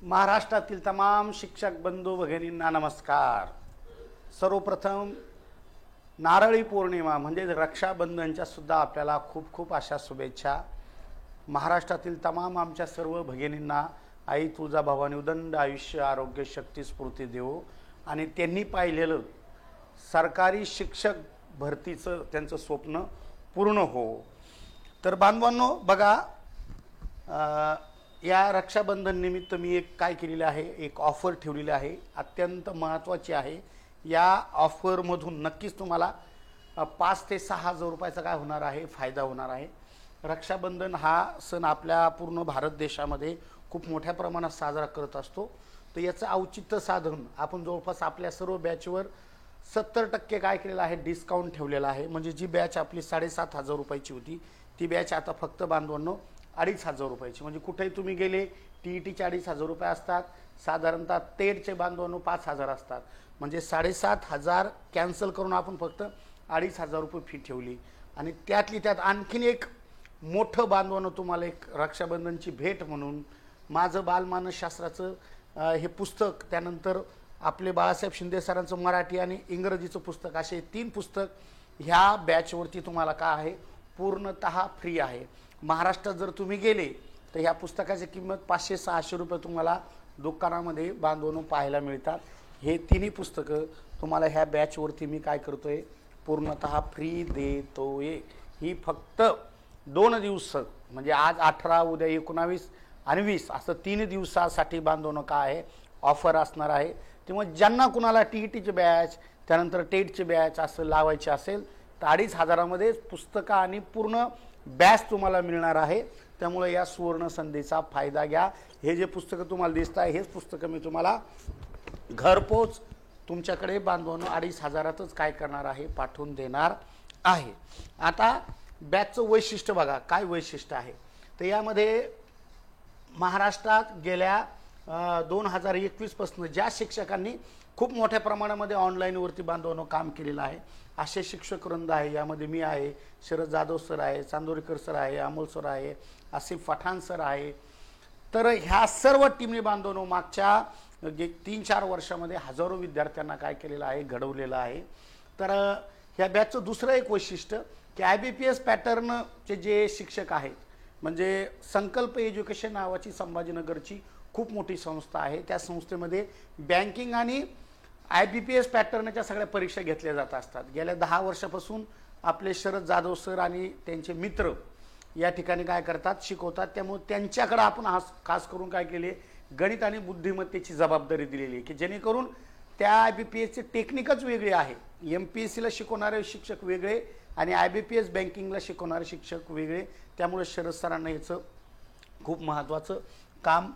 महाराष्ट्रातील तमाम शिक्षक बंधू भगिनींना नमस्कार। सर्वप्रथम नारळी पौर्णिमा म्हणजे रक्षाबंधनच्या सुद्धा आपल्याला खूप खूप अशा शुभेच्छा। महाराष्ट्रातील तमाम आमच्या सर्व भगिनींना आई तुळजाभवानी उदंड आयुष्य आरोग्य शक्ती स्फूर्ती देवो आणि त्यांनी पाहिलेलं सरकारी शिक्षक भरतीचं त्यांचं स्वप्न पूर्ण हो। तर बांधवांनो बघा, या रक्षाबंधन निमित्त मी एक काय केलेलं आहे, एक ऑफर ठेवलेली आहे, अत्यंत महत्त्वाची आहे। या ऑफरमधून नक्कीच तुम्हाला 5 ते 6 हजार रुपयाचा काय होणार आहे, फायदा होणार आहे। रक्षाबंधन हा सण आपल्या पूर्ण भारत देशामध्ये खूप मोठ्या प्रमाणात साजरा करत असतो। तर याचं औचित्य साधून आपण जवळपास आपल्या सर्व बॅचवर 70% काय केलेलं आहे, डिस्काउंट ठेवलेला आहे। म्हणजे जी बॅच आपली 7,500 रुपयाची होती ती बॅच आता फक्त बांधवांनो 2,500 रुपयाची। म्हणजे कुठेही तुम्ही गेले TETचे 2,500 रुपये असतात, साधारणतः टेटचे बांधवांनो 5,000 असतात। म्हणजे 7,500 कॅन्सल करून आपण फक्त 2,500 रुपये फी ठेवली। आणि त्यातली त्यात आणखीन एक मोठं बांधवांनो तुम्हाला एक रक्षाबंधनची भेट म्हणून माझं बालमानसशास्त्राचं हे पुस्तक, त्यानंतर आपले बाळासाहेब शिंदे सरांचं मराठी आणि इंग्रजीचं पुस्तक, असे 3 पुस्तक ह्या बॅचवरती तुम्हाला काय आहे, पूर्णतः फ्री आहे। महाराष्ट्रात जर तुम्ही गेले तर ह्या पुस्तकाची किंमत 500-600 रुपये तुम्हाला दुकानामध्ये बांधवून पाहायला मिळतात। हे तिन्ही पुस्तकं तुम्हाला ह्या बॅचवरती मी काय करतोय, पूर्णतः फ्री देतोय। ही फक्त 2 दिवस म्हणजे आज 18, उद्या 19 आणि 20 असं 3 दिवसासाठी बांधवणं काय आहे, ऑफर असणार आहे। तेव्हा ज्यांना कुणाला TETची बॅच त्यानंतर टेटची बॅच असं लावायची असेल तर 2,500 मध्ये पुस्तकं आणि पूर्ण बॅच तुम्हाला मिळणार आहे। त्यामुळे या सुवर्ण संधीचा फायदा घ्या। हे जे पुस्तकं तुम्हाला दिसत आहे हेच पुस्तकं मी तुम्हाला घरपोच तुमच्याकडे बांधवणं 2,500तच काय करणार आहे, पाठवून देणार आहे। आता बॅचचं वैशिष्ट्य बघा, काय वैशिष्ट्य आहे तर यामध्ये महाराष्ट्रात गेल्या 2021 पासून ज्या शिक्षकांनी खूप मोठ्या प्रमाणामध्ये ऑनलाईनवरती बांधवणं काम केलेलं आहे असे शिक्षक वृंद आहे। यामध्ये मी आहे, शरद जाधव सर आहे, चांदोरीकर सर आहे, अमोल सर आहे, आसिफ पठाण सर आहे। तर ह्या सर्व टीमने बांधवणं मागच्या 3-4 वर्षामध्ये हजारो विद्यार्थ्यांना काय केलेलं आहे, घडवलेलं आहे। तर ह्या बॅचचं दुसरं एक वैशिष्ट्य की IBPS पॅटर्नचे जे शिक्षक आहेत, म्हणजे संकल्प एज्युकेशन नावाची संभाजीनगरची खूप मोठी संस्था आहे। त्या संस्थेमध्ये बँकिंग आणि IBPS पॅटर्नच्या सगळ्या परीक्षा घेतल्या जात असतात। गेल्या 10 वर्षापासून आपले शरद जाधव सर आणि त्यांचे मित्र या ठिकाणी काय करतात, शिकवतात। त्यामुळे त्यांच्याकडे आपण खास करून काय केले, गणित आणि बुद्धिमत्तेची जबाबदारी दिलेली आहे की जेणेकरून त्या IBPSचे टेक्निकच वेगळे आहे। MPSCला शिकवणारे शिक्षक वेगळे आणि IBPS बँकिंगला शिकवणारे शिक्षक वेगळे। त्यामुळे शरद सरांना याचं खूप महत्त्वाचं काम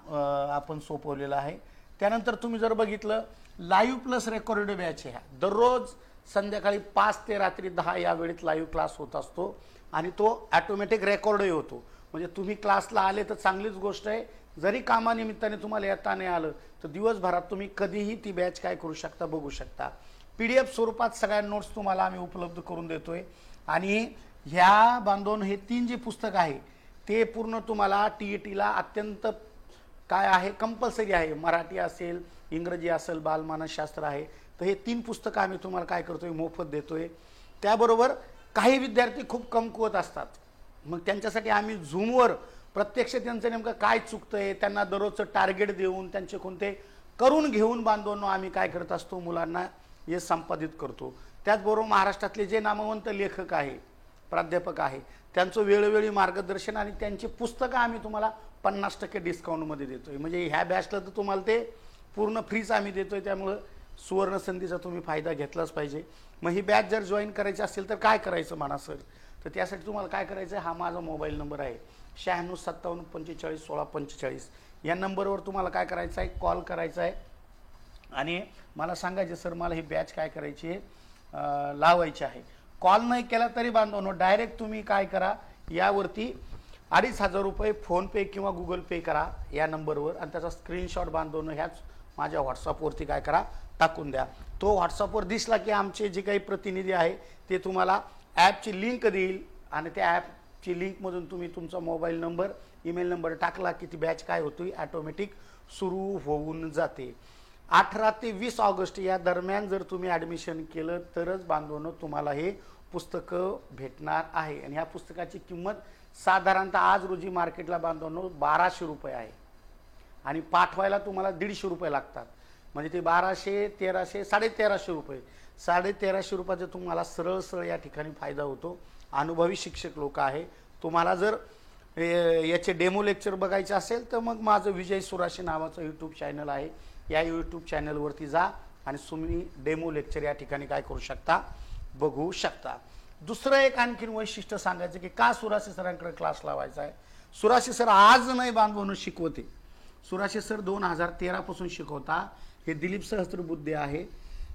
आपण सोपवलेलं आहे। त्यानंतर तुम्ही जर बघितलं लाईव्ह प्लस रेकॉर्डेड बॅच ह्या दररोज संध्याकाळी 5 ते रात्री 10 या वेळेत लाईव्ह क्लास होत असतो आणि तो ऑटोमॅटिक रेकॉर्डही होतो। म्हणजे तुम्ही क्लासला आले तर चांगलीच गोष्ट आहे, जरी कामानिमित्ताने तुम्हाला येता नाही आलं तर दिवसभरात तुम्ही कधीही ती बॅच काय करू शकता, बघू शकता। PDF स्वरूपात सगळ्या नोट्स तुम्हाला आम्ही उपलब्ध करून देतोय। आणि ह्या बांधवून हे 3 जे पुस्तक आहे ते पूर्ण तुम्हाला TETला अत्यंत काय आहे, कंपल्सरी आहे। मराठी असेल, इंग्रजी असेल, बालमानसशास्त्र आहे, तर हे 3 पुस्तकं आम्ही तुम्हाला काय करतोय, मोफत देतोय। त्याबरोबर काही विद्यार्थी खूप कमकुवत असतात, मग त्यांच्यासाठी आम्ही झूमवर प्रत्यक्ष त्यांचं नेमकं काय चुकतंय त्यांना दररोजचं टार्गेट देऊन त्यांचे कोणते करून घेऊन बांधवणं आम्ही काय करत असतो, मुलांना हे संपादित करतो। त्याचबरोबर महाराष्ट्रातले जे नामवंत लेखक आहे, प्राध्यापक आहे, त्यांचं वेळोवेळी मार्गदर्शन आणि त्यांची पुस्तकं आम्ही तुम्हाला 50% डिस्काउंटमध्ये देतोय। म्हणजे ह्या बॅचला तर तुम्हाला ते पूर्ण फ्रीच आम्ही देतोय। त्यामुळं सुवर्ण संधीचा तुम्ही फायदा घेतलाच पाहिजे। मग ही बॅच जर जॉईन करायची असेल तर काय करायचं म्हणा सर, तर त्यासाठी तुम्हाला काय करायचं आहे, हा माझा मोबाईल नंबर आहे 9657451645 या नंबरवर तुम्हाला काय करायचं आहे, कॉल करायचा आहे आणि मला सांगायचं सर मला ही बॅच काय करायची आहे, लावायची आहे। कॉल नाही केला तरी बांधवनो डायरेक्ट तुम्ही काय करा, यावरती 2,500 रुपये फोनपे किंवा गुगल पे करा या नंबरवर आणि त्याचा स्क्रीनशॉट बांधवणं ह्याच माझ्या व्हॉट्सअपवरती काय करा, टाकून द्या। तो व्हॉट्सअपवर दिसला की आमचे जे काही प्रतिनिधी आहे ते तुम्हाला ॲपची लिंक देईल आणि त्या ॲप ची लिंकमधून तुम्ही तुमचा मोबाईल नंबर ईमेल नंबर टाकला की ती बॅच काय होती ऑटोमॅटिक सुरू होऊन जाते. 18 ते 20 ऑगस्ट या दरम्यान जर तुम्ही ॲडमिशन केलं तरच बांधवांनो तुम्हाला हे पुस्तकं भेटणार आहे. आणि ह्या पुस्तकाची किंमत साधारणतः आज रोजी मार्केटला बांधवांनो 1200 रुपये आहे आणि पाठवायला तुम्हाला 150 रुपये लागतात. म्हणजे ते 1200 1300 1350 रुपये 1350 रुपयाचा तुम्हाला सरळ सरळ या ठिकाणी फायदा होतो. अनुभवी शिक्षक लोक आहे. तुम्हाला जर याचे डेमो लेक्चर बघायचे असेल तर मग माझं विजय सुराशे नावाचं यूट्यूब चॅनल आहे. या यूट्यूब चॅनलवरती जा आणि तुम्ही डेमो लेक्चर या ठिकाणी काय करू शकता बघू शकता. दुसरं एक आणखीन वैशिष्ट्य सांगायचं की का सुराशे सरांकडे क्लास लावायचा आहे. सुराशे सर आज नाही बांधवून शिकवते. सुराशे सर 2013 पासून शिकवता. हे दिलीप सहस्त्रबुद्धे आहे.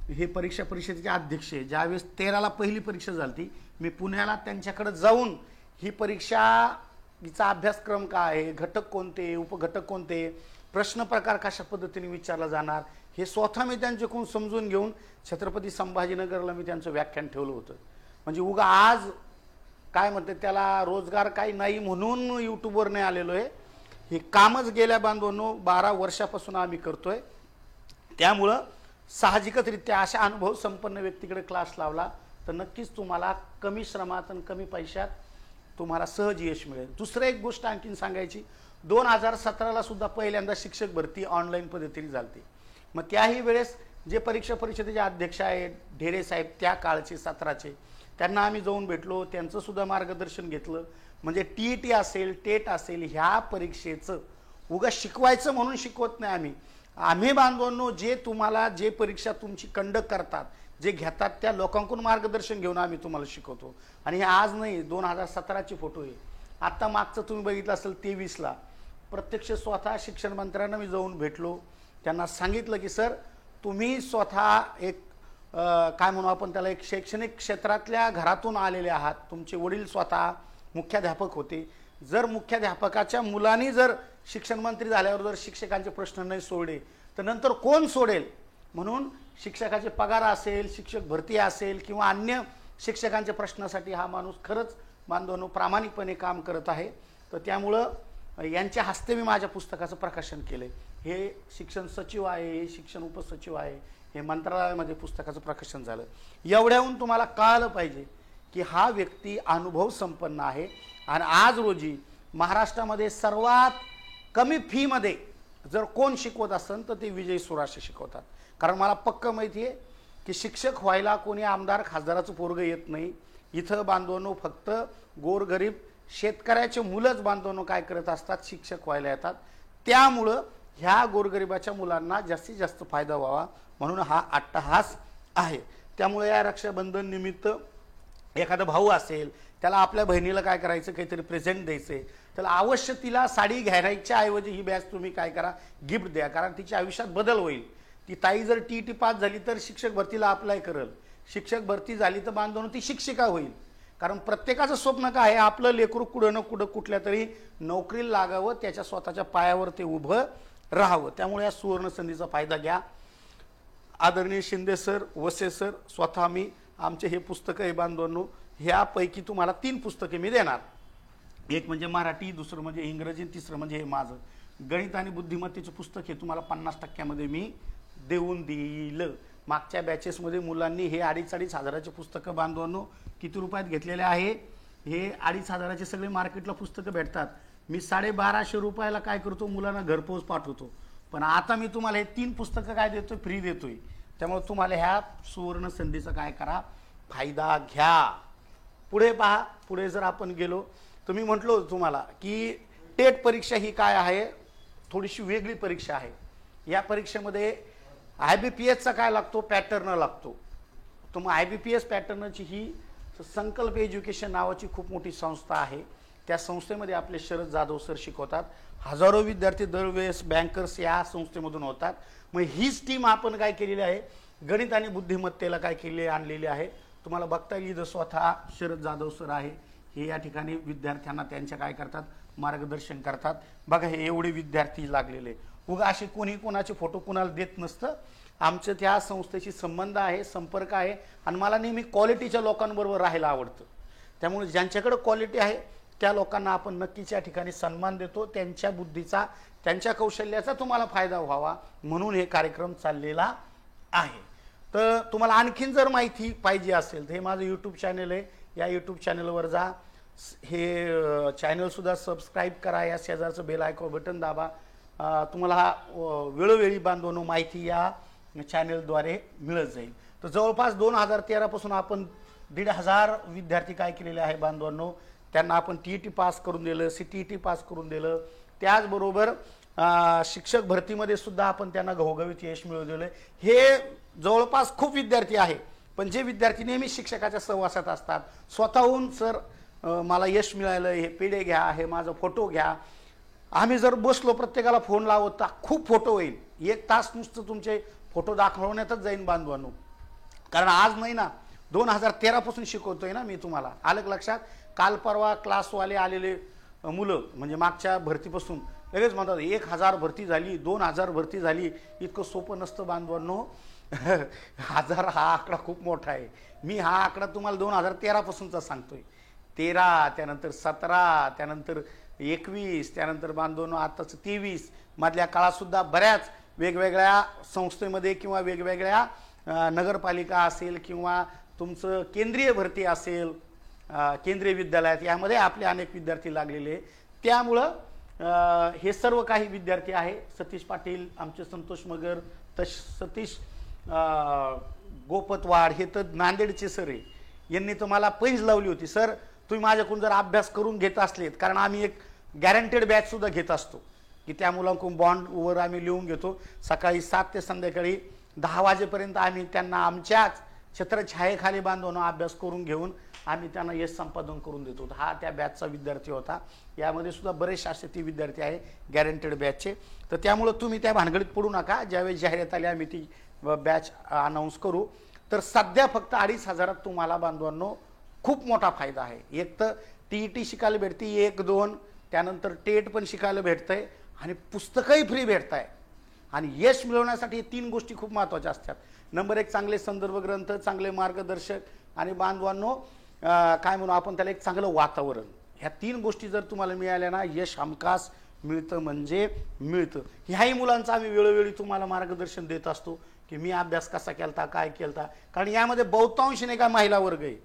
हे परीक्षा परिषदेचे अध्यक्ष आहे. ज्यावेळेस 13ला पहिली परीक्षा झाली मी पुण्याला त्यांच्याकडे जाऊन ही परीक्षा हिचा अभ्यासक्रम काय आहे, घटक कोणते, उपघटक कोणते, प्रश्न प्रकार कशा पद्धतीने विचारला जाणार हे स्वतः मी त्यांच्याकडून समजून घेऊन छत्रपती संभाजीनगरला मी त्यांचं व्याख्यान ठेवलं होतं. म्हणजे उगा आज काय म्हणते त्याला रोजगार काही नाही म्हणून यूट्यूबवर नाही आलेलो आहे. हे कामच गेल्या बांधवांनो 12 वर्षापासून आम्ही करतोय. त्यामुळं साहजिकरित्या अशा अनुभव संपन्न व्यक्तीकडे क्लास लावला तर नक्कीच तुम्हाला कमी श्रमात आणि कमी पैशात तुम्हाला सहज यश मिळेल. दुसरं एक गोष्ट आणखीन सांगायची 2017ला सुद्धा पहिल्यांदा शिक्षक भरती ऑनलाईन पद्धतीने झाली. मग त्याही वेळेस जे परीक्षा परिषदेचे अध्यक्ष आहेत ढेरे साहेब त्या काळचे 17चे त्यांना आम्ही जाऊन भेटलो. त्यांचं सुद्धा मार्गदर्शन घेतलं. म्हणजे TET असेल टेट असेल ह्या परीक्षेचं उगा शिकवायचं म्हणून शिकवत नाही आम्ही बांधवांनो जे तुम्हाला जे परीक्षा तुमची कंडक्ट करतात जे घेतात त्या लोकांकडून मार्गदर्शन घेऊन आम्ही तुम्हाला शिकवतो. आणि हे आज नाही 2017चे फोटो आहे. आत्ता मागचं तुम्ही बघितलं असेल 23ला प्रत्यक्ष स्वतः शिक्षण मंत्र्यांना मी जाऊन भेटलो. त्यांना सांगितलं की सर तुम्ही स्वतः एक काय म्हणू आपण त्याला एक शैक्षणिक क्षेत्रातल्या घरातून आलेले आहात. तुमचे वडील स्वतः मुख्याध्यापक होते. जर मुख्याध्यापकाच्या मुलांनी जर शिक्षण मंत्री झाल्यावर जर शिक्षकांचे प्रश्न नाही सोडले तर नंतर कोण सोडेल. म्हणून शिक्षकाचे पगार असेल शिक्षक भरती असेल किंवा अन्य शिक्षकांच्या प्रश्नासाठी हा माणूस खरंच बांधवांनो प्रामाणिकपणे काम करत आहे. तर त्यामुळं यांच्या हस्ते मी माझ्या पुस्तकाचं प्रकाशन केलं. हे शिक्षण सचिव आहे, हे शिक्षण उपसचिव आहे, हे मंत्रालयामध्ये पुस्तकाचं प्रकाशन झालं. एवढ्याहून तुम्हाला कळलं पाहिजे की हा व्यक्ती अनुभव संपन्न आहे. आणि आज रोजी महाराष्ट्रामध्ये सर्वात कमी फीमध्ये जर कोण शिकवत असेल तर ते विजय सुराशे शिकवतात. कारण मला पक्क माहिती आहे की शिक्षक व्हायला कोणी आमदार खासदाराचं पोरगं येत नाही. इथं बांधवांनो फक्त गोरगरीब शेतकऱ्याचे मुलंच बांधवांनो काय करत असतात शिक्षक व्हायला येतात. त्यामुळं ह्या गोरगरिबाच्या मुलांना जास्तीत जास्त फायदा व्हावा म्हणून हा अट्टहास आहे. त्यामुळे या रक्षाबंधन निमित्त एखादा भाऊ असेल त्याला आपल्या बहिणीला काय करायचं काहीतरी प्रेझेंट द्यायचं त्याला अवश्य तिला साडी घ्यायच्या ऐवजी ही बॅच तुम्ही काय करा गिफ्ट द्या. कारण तिच्या आयुष्यात बदल होईल. ती ताई जर TET पास झाली तर शिक्षक भरतीला अप्लाय करेल. शिक्षक भरती झाली तर बांधून ती शिक्षिका होईल. कारण प्रत्येकाचं स्वप्न काय आहे आपलं लेकरू कुठं ना कुठं कुठल्या तरी नोकरीला लागावं त्याच्या स्वतःच्या पायावर ते उभं राहावं. त्यामुळे या सुवर्ण संधीचा फायदा घ्या. आदरणीय शिंदे सर वसे सर स्वतः मी आमचे हे पुस्तकं हे बांधवांनो ह्यापैकी तुम्हाला 3 पुस्तके मी देणार. एक म्हणजे मराठी, दुसरं म्हणजे इंग्रजी, तिसरं म्हणजे हे माझं गणित आणि बुद्धिमत्तेचं पुस्तक हे तुम्हाला 50% मी देऊन दिलं. मागच्या बॅचेसमध्ये मुलांनी हे 2,500 हजाराचे पुस्तकं बांधवांनो किती रुपयात घेतलेले आहे. हे 2,500 हजाराचे सगळे मार्केटला पुस्तकं भेटतात. मी 1250 रुपयाला काय करतो मुलांना घरपोच पाठवतो. पण आता मी तुम्हाला हे 3 पुस्तकं काय देतोय फ्री देतोय. त्यामुळे तुम्हाला ह्या सुवर्ण संधीचा काय करा फायदा घ्या. पुढे पहा. पुढे जर आपण गेलो तर मी म्हटलो तुम्हाला की टेट परीक्षा ही काय आहे थोडीशी वेगळी परीक्षा आहे. या परीक्षेमध्ये IBPSचा काय लागतो पॅटर्न लागतो. तर मग IBPS पॅटर्नची ही संकल्प एज्युकेशन नावाची खूप मोठी संस्था आहे. त्या संस्थेमध्ये आपले शरद जाधव सर शिकवतात. हजारो विद्यार्थी दरवेळेस बँकर्स या संस्थेमधून होतात. मग हीच टीम आपण काय केलेली आहे गणित आणि बुद्धिमत्तेला काय केले आणलेली आहे. तुम्हाला बघता येईल इथं स्वतः शरद जाधव सर आहे. हे या ठिकाणी विद्यार्थ्यांना त्यांच्या काय करतात मार्गदर्शन करतात. बघा हे एवढे विद्यार्थी लागलेले उगा असे कोणी कोणाचे फोटो कुणाला देत नसतं. आमचं त्या संस्थेशी संबंध आहे संपर्क आहे आणि मला नेहमी क्वालिटीच्या लोकांबरोबर राहायला आवडतं. त्यामुळे ज्यांच्याकडे क्वालिटी आहे त्या लोकांना आपण नक्कीच या ठिकाणी सन्मान देतो. त्यांच्या बुद्धीचा, त्यांच्या कौशल्याचा तुम्हाला फायदा व्हावा म्हणून हे कार्यक्रम चाललेला आहे. तर तुम्हाला आणखीन जर माहिती पाहिजे असेल तर हे माझं यूट्यूब चॅनल आहे. या यूट्यूब चॅनलवर जा, हे चॅनलसुद्धा सबस्क्राईब करा, या शेजारचं बेल आयकॉन बटन दाबा. तुम्हाला हा वेळोवेळी बांधवनो माहिती या चॅनलद्वारे मिळत जाईल. तर जवळपास 2013 पासून आपण 1,500 विद्यार्थी काय केलेले आहे बांधवांनो, त्यांना आपण TET पास करून दिलं, CTET पास करून दिलं. त्याचबरोबर शिक्षक भरतीमध्ये सुद्धा आपण त्यांना घवघवीत यश मिळवून दिलं. हे जवळपास खूप विद्यार्थी आहे, पण जे विद्यार्थी नेहमी शिक्षकाच्या सहवासात असतात, स्वतःहून सर मला यश मिळालं, हे पेढे घ्या, हे माझा फोटो घ्या. आम्ही जर बसलो प्रत्येकाला फोन लावत तर खूप फोटो होईल. 1 तास नुसतं तुमचे फोटो दाखवण्यातच जाईन बांधवांनो. कारण आज नाही ना, 2013 पासून शिकवतोय ना मी तुम्हाला. आलं लक्षात? काल परवा क्लासवाले आलेले मुलं म्हणजे मागच्या भरतीपासून लगेच म्हणतात 1,000 भरती झाली, 2,000 भरती झाली. इतकं सोपं नसतं बांधवांनो. 1000 हा आकडा खूप मोठा आहे. मी हा आकडा तुम्हाला 2013 पासूनचा सांगतोय. 13, त्यानंतर 17, त्यानंतर 21, त्यानंतर बांधवांनो आताच 23. मधल्या काळात सुद्धा बऱ्याच वेगवेगळ्या संस्थेमध्ये किंवा वेगवेगळ्या नगरपालिका असेल किंवा तुमचं केंद्रीय भरती असेल, केंद्रीय विद्यालयात, यामध्ये आपले अनेक विद्यार्थी लागलेले. त्यामुळं हे सर्व काही विद्यार्थी आहे. सतीश पाटील, आमचे संतोष मगर, सतीश गोपतवाड, हे तर नांदेडचे सर आहे. यांनी तर मला पैज लावली होती, सर तुम्ही माझ्याकडून जर अभ्यास करून घेत असलेत, कारण आम्ही एक गॅरंटेड बॅच सुद्धा घेत असतो की त्या मुलांकडून बॉन्डवर आम्ही लिहून घेतो. सकाळी 7 ते संध्याकाळी 10 वाजेपर्यंत आम्ही त्यांना आमच्याच छत्रछायेखाली बांधून अभ्यास करून घेऊन आम्ही त्यांना यश संपादन करून देतो. हा त्या बॅचचा विद्यार्थी होता. यामध्ये सुद्धा बरेच शासकीय विद्यार्थी आहे गॅरंटेड बॅचचे. तर त्यामुळं तुम्ही त्या भानगडीत पडू नका. ज्यावेळेस जाहिरात आली आम्ही ती बॅच अनाऊन्स करू. तर सध्या फक्त 2,500 तुम्हाला बांधवांनो खूप मोठा फायदा आहे. एक तर TET शिकायला भेटते 1, 2, त्यानंतर टेट पण शिकायला भेटतंय आणि पुस्तकही फ्री भेटत आहे. आणि यश मिळवण्यासाठी 3 गोष्टी खूप महत्त्वाच्या असतात. नंबर 1 चांगले संदर्भ ग्रंथ, चांगले मार्गदर्शक आणि बांधवांनो काय म्हणू आपण त्याला एक चांगलं वातावरण. ह्या 3 गोष्टी जर तुम्हाला मिळाल्या ना, यश हमखास मिळतं म्हणजे मिळतं. ह्याही मुलांचं आम्ही वेळोवेळी तुम्हाला मार्गदर्शन देत असतो की मी अभ्यास कसा केलता, काय केलता. कारण यामध्ये बहुतांश नाही का महिला वर्ग आहे.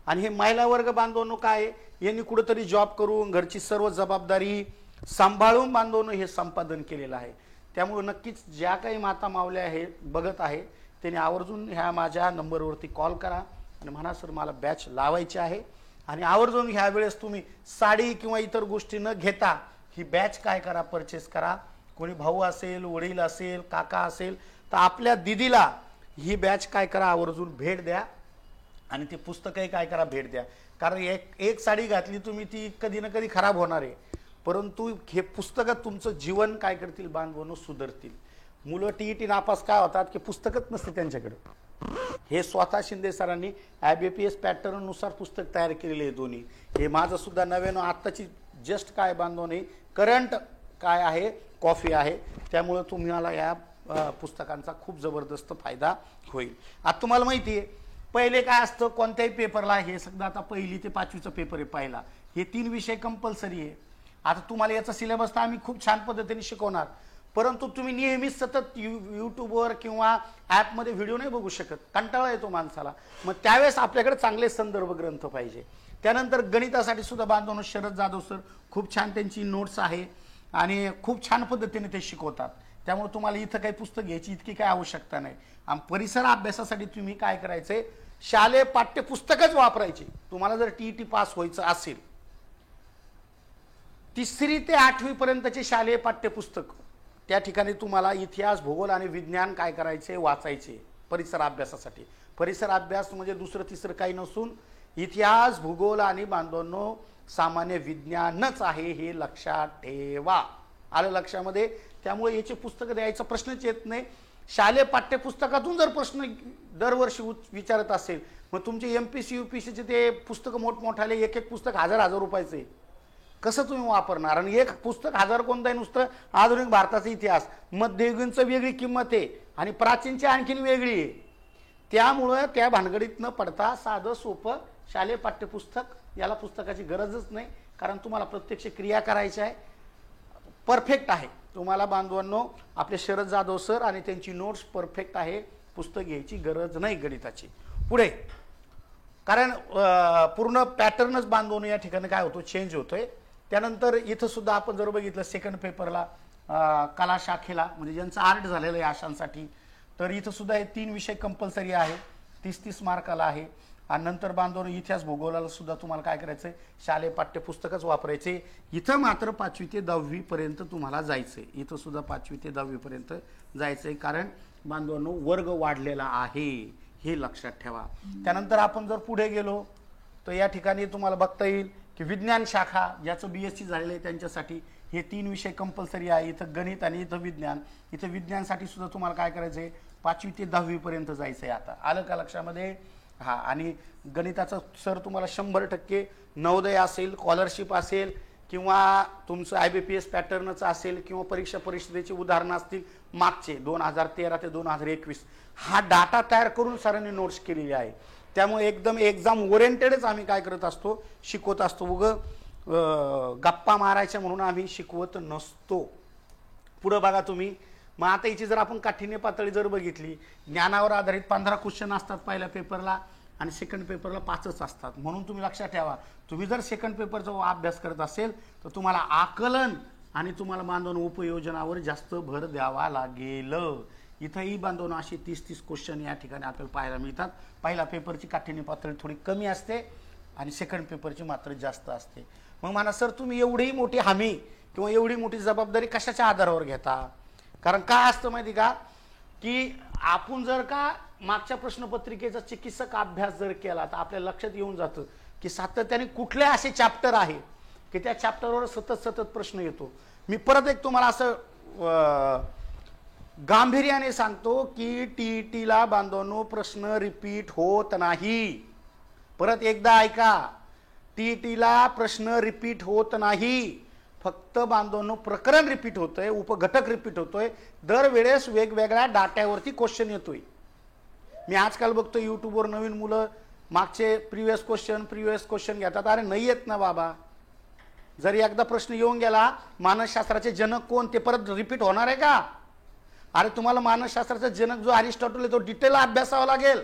आणि हे महिला वर्ग बांधवणं काय आहे, यांनी कुठेतरी जॉब करून घरची सर्व जबाबदारी सांभाळून बांधवणं हे संपादन केलेलं आहे. त्यामुळे नक्कीच ज्या काही माता मावल्या आहे बघत आहे त्यांनी आवर्जून ह्या माझ्या नंबरवरती कॉल करा आणि म्हणा सर मला बॅच लावायची आहे. आणि आवर्जून ह्या वेळेस तुम्ही साडी किंवा इतर गोष्टी न घेता ही बॅच काय करा, परचेस करा. कोणी भाऊ असेल, वडील असेल, काका असेल तर आपल्या दिदीला ही बॅच काय करा, आवर्जून भेट द्या. आणि ते पुस्तकही काय करा, भेट द्या. कारण एक साडी घातली तुम्ही ती कधी ना कधी खराब होणार आहे, परंतु हे पुस्तकं तुमचं जीवन काय करतील बांधवणं सुधारतील. मुलं TET नापास काय होतात की पुस्तकच नसते त्यांच्याकडे. हे स्वतः शिंदे सरांनी IBPS पॅटर्ननुसार पुस्तक तयार केलेले आहे दोन्ही. हे माझं सुद्धा नव्यानं आत्ताची जस्ट काय बांधवणे करंट काय आहे कॉफी आहे. त्यामुळे तुम्हाला या पुस्तकांचा खूप जबरदस्त फायदा होईल. आता तुम्हाला माहिती आहे पहिले काय असतं कोणत्याही पेपरला, हे सगळं आता 1ली ते 5वीचा पेपर आहे पहिला, हे 3 विषय कंपल्सरी आहे. आता तुम्हाला याचा सिलेबस तर आम्ही खूप छान पद्धतीने शिकवणार, परंतु तुम्ही नेहमीच सतत यूट्यूबवर किंवा ॲपमध्ये व्हिडिओ नाही बघू शकत, कंटाळा येतो माणसाला. मग त्यावेळेस आपल्याकडे चांगले संदर्भ ग्रंथ पाहिजे. त्यानंतर गणितासाठी सुद्धा बांधवणं शरद जाधव सर खूप छान त्यांची नोट्स आहे आणि खूप छान पद्धतीने ते शिकवतात. त्यामुळे तुम्हाला इथं काही पुस्तक घ्यायची इतकी काही आवश्यकता नाही. आणि परिसर अभ्यासासाठी तुम्ही काय करायचंय, शालेय पाठ्यपुस्तकच वापरायचे. तुम्हाला जर TET पास व्हायचं असेल 3री ते 8वी पर्यंतचे शालेय पाठ्यपुस्तक, त्या ठिकाणी तुम्हाला इतिहास, भूगोल आणि विज्ञान काय करायचे, वाचायचे परिसर अभ्यासासाठी. परिसर अभ्यास म्हणजे दुसरं तिसरं काही नसून इतिहास, भूगोल आणि बांधवांनो सामान्य विज्ञानच आहे, हे लक्षात ठेवा. आलं लक्षामध्ये? त्यामुळे याचे पुस्तकं द्यायचा प्रश्नच येत नाही. शालेय पाठ्यपुस्तकातून जर प्रश्न दरवर्षी विचारत असेल, मग तुमचे MPC UPCचे ते पुस्तकं मोठमोठाले एक पुस्तक 1000 रुपयाचे कसं तुम्ही वापरणार. आणि एक पुस्तक 1000 कोणतं आहे, नुसतं आधुनिक भारताचा इतिहास, मध्ययुगीनचं वेगळी किंमत आहे आणि प्राचीनची आणखीन वेगळी आहे. त्यामुळं त्या भानगडीत न पडता साधं सोपं शालेय पाठ्यपुस्तक याला पुस्तकाची गरजच नाही, कारण तुम्हाला प्रत्यक्ष क्रिया करायची आहे. परफेक्ट आहे. तुम्हाला बांधवांनो आपले शरद जाधव सर आणि त्यांची नोट्स परफेक्ट आहे. पुस्तक घ्यायची गरज नाही गणिताची. पुढे कारण पूर्ण पॅटर्नच बांधवून या ठिकाणी काय होतो, चेंज होतोय. त्यानंतर इथं सुद्धा आपण जर बघितलं सेकंड पेपरला कला शाखेला म्हणजे ज्यांचं आर्ट झालेलं आहे आशांसाठी, तर इथं सुद्धा हे 3 विषय कंपल्सरी आहे. 30-30 मार्काला आहे. आणि नंतर बांधवून इतिहास भूगोलाला सुद्धा तुम्हाला काय करायचं आहे, शालेय पाठ्यपुस्तकच वापरायचे. इथं मात्र 5वी ते 10वी पर्यंत तुम्हाला जायचंय. इथं सुद्धा 5वी ते 10वी पर्यंत जायचंय, कारण बांधवांनो वर्ग वाढलेला आहे, हे लक्षात ठेवा. त्यानंतर आपण जर पुढे गेलो तर या ठिकाणी तुम्हाला बघता येईल की विज्ञान शाखा ज्याचं BSc झालेलं आहे त्यांच्यासाठी हे 3 विषय कंपल्सरी आहे. इथं गणित आणि इथं विज्ञान. इथं विज्ञानसाठी सुद्धा तुम्हाला काय करायचं आहे, 5वी ते 10वी पर्यंत जायचं आहे. आता आलं का लक्षामध्ये? हा. आणि गणिताचं सर तुम्हाला 100% नवोदय असेल, स्कॉलरशिप असेल किंवा तुमचं IBPS पॅटर्नचं असेल किंवा परीक्षा परिषदेची उदाहरणं असतील मागचे 2013 ते 2021 हा डाटा तयार करून सरांनी नोट्स केलेली आहे. त्यामुळे एकदम एक्झाम ओरिएंटेडच आम्ही काय करत असतो, शिकवत असतो. गप्पा मारायच्या म्हणून आम्ही शिकवत नसतो. पुढं बघा तुम्ही. मग आता याची जर आपण काठिण्य पातळी जर बघितली, ज्ञानावर आधारित 15 क्वेश्चन असतात पहिल्या पेपरला आणि सेकंड पेपरला 5च असतात. म्हणून तुम्ही लक्षात ठेवा, तुम्ही जर सेकंड पेपरचा अभ्यास करत असेल तर तुम्हाला आकलन आणि तुम्हाला बांधवून उपयोजनावर जास्त भर द्यावा लागेल. इथंही बांधवून अशी 30-30 क्वेश्चन या ठिकाणी आपल्याला पाहायला मिळतात. पहिल्या पेपरची काठिण्य पातळी थोडी कमी असते आणि सेकंड पेपरची मात्र जास्त असते. मग म्हणा सर तुम्ही एवढी मोठी हमी किंवा एवढी मोठी जबाबदारी कशाच्या आधारावर घेता? कारण काय असतं माहिती का, की आपण जर का मागच्या प्रश्नपत्रिकेचा चिकित्सक अभ्यास जर केला तर आपल्या लक्षात येऊन जातं की सातत्याने कुठले असे चॅप्टर आहे की त्या चॅप्टरवर सतत प्रश्न येतो. मी परत एक तुम्हाला असं गांभीर्याने सांगतो की TETला बांधवनो प्रश्न रिपीट होत नाही. परत एकदा ऐका, TETला प्रश्न रिपीट होत नाही. फक्त बांधवनो प्रकरण रिपीट होतंय, उपघटक रिपीट होतोय. दरवेळेस वेगवेगळ्या डाट्यावरती क्वेश्चन येतोय. मी आजकाल बघतो यूट्यूबवर नवीन मुलं मागचे प्रिव्हियस क्वेश्चन घेतात. अरे नाही येत ना बाबा. जर एकदा प्रश्न येऊन गेला मानसशास्त्राचे जनक कोण ते परत रिपीट होणार आहे का? अरे तुम्हाला मानसशास्त्राचा जनक जो अरिस्टॉटल आहे तो डिटेल अभ्यासावा लागेल.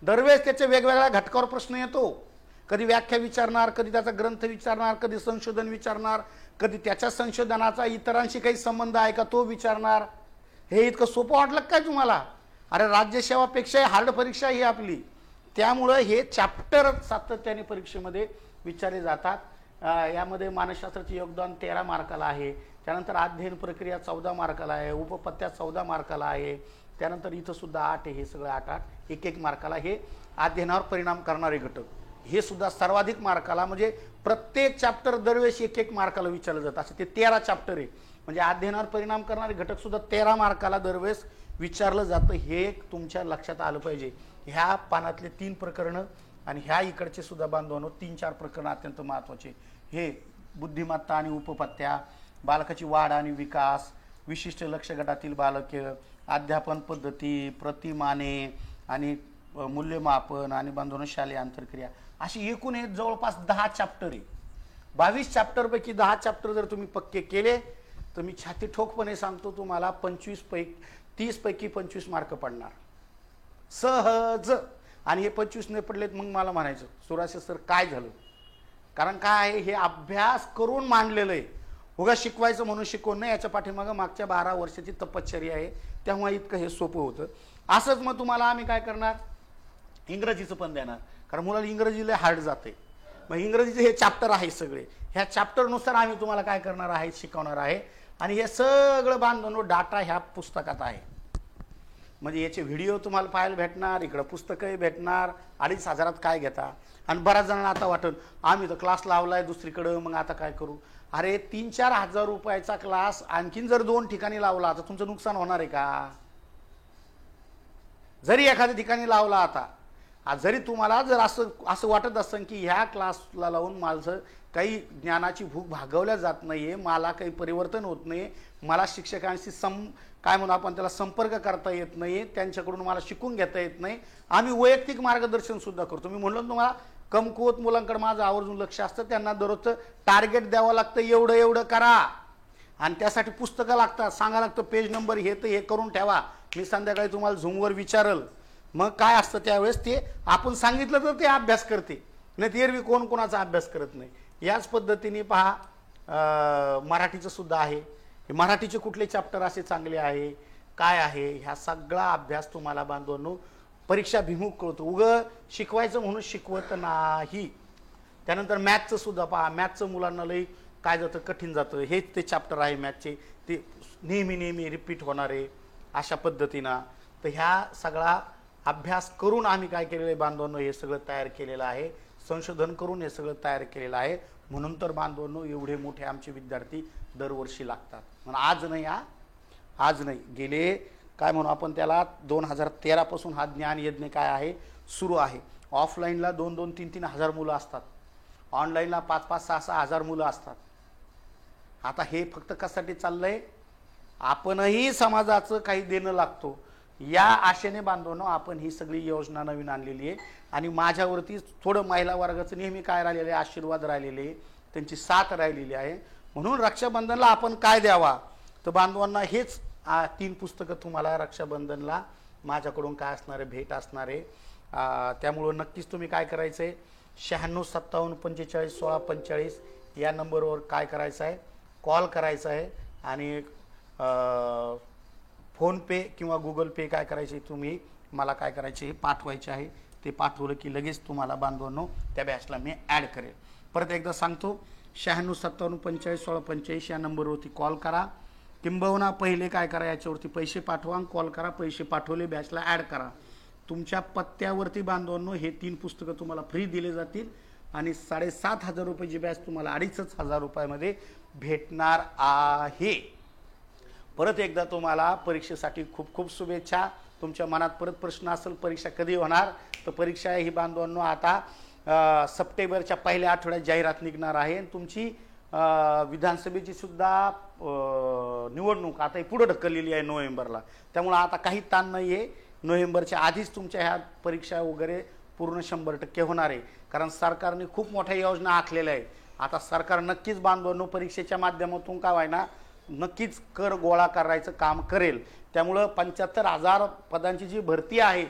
दरवेळेस त्याचे वेगवेगळ्या घटकावर प्रश्न येतो. कधी व्याख्या विचारणार, कधी त्याचा ग्रंथ विचारणार, कधी संशोधन विचारणार, कधी त्याच्या संशोधनाचा इतरांशी काही संबंध आहे का तो विचारणार. हे इतकं सोपं वाटलं काय तुम्हाला? अरे राज्यसेवापेक्षा हार्ड परीक्षा ही आपली. त्यामुळं हे चॅप्टर सातत्याने परीक्षेमध्ये विचारले जातात. यामध्ये मानसशास्त्राचे योगदान 13 मार्काला आहे. त्यानंतर अध्ययन प्रक्रिया 14 मार्काला आहे. उपपत्त्या 14 मार्काला आहे. त्यानंतर इथं सुद्धा 8 आहे. हे सगळं 8 1 मार्काला. हे अध्ययनावर परिणाम करणारे घटक हे सुद्धा सर्वाधिक मार्काला, म्हणजे प्रत्येक चॅप्टर दरवेळेस 1 मार्काला विचारलं जातं. असं ते 13 चॅप्टर आहे. म्हणजे अध्ययनावर परिणाम करणारे घटक सुद्धा 13 मार्काला दरवेळेस विचारलं जातं. हे एक तुमच्या लक्षात आलं पाहिजे. ह्या पानातले 3 प्रकरणं आणि ह्या इकडचे सुद्धा बांधवांनो 3-4 प्रकरणं अत्यंत महत्त्वाचे. हे बुद्धिमत्ता आणि उपपत्त्या, बालकाची वाढ आणि विकास, विशिष्ट लक्ष गटातील बालके, अध्यापन पद्धती, प्रतिमाने आणि मूल्यमापन आणि बांधवांनो शालेय आंतरक्रिया, अशी एकूण हे जवळपास 10 चॅप्टर आहे. 22 चॅप्टरपैकी 10 चॅप्टर जर तुम्ही पक्के केले तर मी छाती ठोकपणे सांगतो तुम्हाला 30 पैकी 25 मार्क पडणार सहज. आणि हे 25 नाही पडलेत मग मला म्हणायचं सुराशे सर काय झालं? कारण काय आहे, हे अभ्यास करून मांडलेलं आहे. उगा शिकवायचं म्हणून शिकवून नाही. याच्या पाठीमागं मागच्या 12 वर्षाची तपश्चर्या आहे. तेव्हा इतकं हे सोपं होतं. असंच मग तुम्हाला आम्ही काय करणार, इंग्रजीचं पण देणार. कारण मुलाला इंग्रजीला हार्ड जाते. मग इंग्रजीचे हे चॅप्टर आहे सगळे. ह्या चॅप्टरनुसार आम्ही तुम्हाला काय करणार आहे, शिकवणार आहे. आणि हे सगळं बांधून डाटा ह्या पुस्तकात आहे. म्हणजे याचे व्हिडिओ तुम्हाला पाहायला भेटणार, इकडं पुस्तकही भेटणार. 2,500 काय घेता? आणि बऱ्याच जणांना आता वाटतं आम्ही तर क्लास लावलाय दुसरीकडं, मग आता काय करू? अरे 3-4 हजार रुपयाचा क्लास आणखीन जर 2 ठिकाणी लावला तर तुमचं नुकसान होणार आहे का? जरी एखाद्या ठिकाणी लावला आता, जरी तुम्हाला जर असं वाटत असेल की ह्या क्लासला लावून माझं काही ज्ञानाची भूक भागवल्या जात नाहीये, मला काही परिवर्तन होत नाही, मला शिक्षकांशी काय म्हणू आपण त्याला संपर्क करता येत नाही, त्यांच्याकडून मला शिकून घेता येत नाही, आम्ही वैयक्तिक मार्गदर्शन सुद्धा करतो. मी म्हणलो तुम्हाला कमकुवत मुलांकडे माझं आवर्जून लक्ष असतं. त्यांना दररोजचं टार्गेट द्यावं लागतं, एवढं एवढं करा, आणि त्यासाठी पुस्तकं लागतात, सांगा लागतं पेज नंबर हे तर हे करून ठेवा, मी संध्याकाळी तुम्हाला झूमवर विचारल. मग काय असतं त्यावेळेस ते आपण सांगितलं तर ते अभ्यास करते, नाही तर एरवी कोण कोणाचा अभ्यास करत नाही. याच पद्धतीने पहा मराठीचं सुद्धा आहे. मराठीचे कुठले चॅप्टर असे चांगले आहे काय आहे, ह्या सगळा अभ्यास तुम्हाला बांधवांनो परीक्षाभिमुख कळतो. उगं शिकवायचं म्हणून शिकवत नाही. त्यानंतर मॅथचं सुद्धा पहा, मॅथचं मुलांना लई काय जातं, कठीण जातं. हेच ते चॅप्टर आहे मॅथचे, ते नेहमी नेहमी रिपीट होणारे अशा पद्धतीनं. तर ह्या सगळा अभ्यास करून आम्ही काय केलेलं आहे बांधवांनो, हे सगळं तयार केलेलं आहे. संशोधन करून हे सगळं तयार केलेलं आहे. म्हणून तर बांधवांनो एवढे मोठे आमचे विद्यार्थी दरवर्षी लागतात. म्हणून आज नाही, आज नाही, गेले काय म्हणू आपण त्याला 2013 पासून हा ज्ञान यज्ञ काय आहे सुरू आहे. ऑफलाईनला 2-2, 3-3 हजार मुलं असतात, ऑनलाईनला 5-5, 6-6 हजार मुलं असतात. आता हे फक्त कशासाठी चाललंय, आपणही समाजाचं काही देणं लागतो या आशेने बांधवणं आपण ही सगळी योजना नवीन आणलेली आहे. आणि माझ्यावरती थोडं महिला वर्गाचं नेहमी काय राहिलेलं आहे, आशीर्वाद राहिलेले, त्यांची साथ राहिलेली आहे. म्हणून रक्षाबंधनला आपण काय द्यावा, तर बांधवांना हेच 3 पुस्तकं तुम्हाला रक्षाबंधनला माझ्याकडून काय असणार आहे, भेट असणार आहे. त्यामुळं नक्कीच तुम्ही काय करायचं आहे, 96 57 45 16 45 या नंबरवर काय करायचं आहे, कॉल करायचा आहे. आणि फोनपे किंवा गुगल पे काय करायचे तुम्ही मला काय करायचे पाठवायचे आहे. ते पाठवलं की लगेच तुम्हाला बांधवांनो त्या बॅचला मी ॲड करेल. परत एकदा सांगतो, 96 57 45 16 45 या नंबरवरती कॉल करा. किंबहुना पहिले काय करा, याच्यावरती पैसे पाठवा, कॉल करा, पैसे पाठवले बॅचला ॲड करा. तुमच्या पत्त्यावरती बांधवांनो हे 3 पुस्तकं तुम्हाला फ्री दिले जातील. आणि 7,500 रुपयाची बॅच तुम्हाला 2,500 रुपयामध्ये भेटणार आहे. परत एकदा तुम्हाला परीक्षेसाठी खूप खूप शुभेच्छा. तुमच्या मनात परत प्रश्न असेल परीक्षा कधी होणार, तर परीक्षा ही बांधवांनो आता सप्टेंबरच्या पहिल्या आठवड्यात जाहिरात निघणार आहे. तुमची विधानसभेची सुद्धा निवडणूक आता पुढे ढकललेली आहे नोव्हेंबरला. त्यामुळे आता काही ताण नाही आहे, नोव्हेंबरच्या आधीच तुमच्या ह्या परीक्षा वगैरे पूर्ण 100% होणार आहे. कारण सरकारने खूप मोठ्या योजना आखलेल्या आहेत. आता सरकार नक्कीच बांधवांनो परीक्षेच्या माध्यमातून का व्हायना नक्कीच कर गोळा करायचं काम करेल. त्यामुळं 75,000 पदांची जी भरती आहे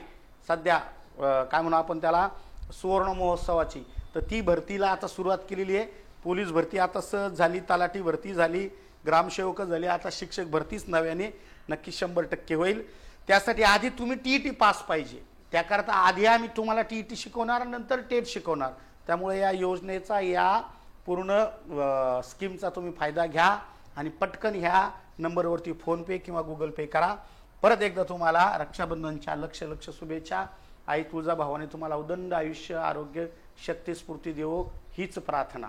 सध्या काय म्हणू आपण त्याला सुवर्ण महोत्सवाची, तर ती भरतीला आता सुरुवात केलेली आहे. पोलीस भरती आता सहज झाली, तलाठी भरती झाली, ग्रामसेवक झाली, आता शिक्षक भरतीच नव्याने नक्की 100% होईल. त्यासाठी आधी तुम्ही TET पास पाहिजे. त्याकरता आधी आम्ही तुम्हाला TET शिकवणार, नंतर टेट शिकवणार. त्यामुळे या योजनेचा या पूर्ण स्कीमचा तुम्ही फायदा घ्या आणि पटकन ह्या नंबरवरती फोनपे किंवा गुगल पे करा. परत एकदा तुम्हाला रक्षाबंधनच्या लक्ष शुभेच्छा. आई तुळजाभवानी तुम्हाला उदंड आयुष्य, आरोग्य, शक्ती, स्फूर्ती देवो हीच प्रार्थना.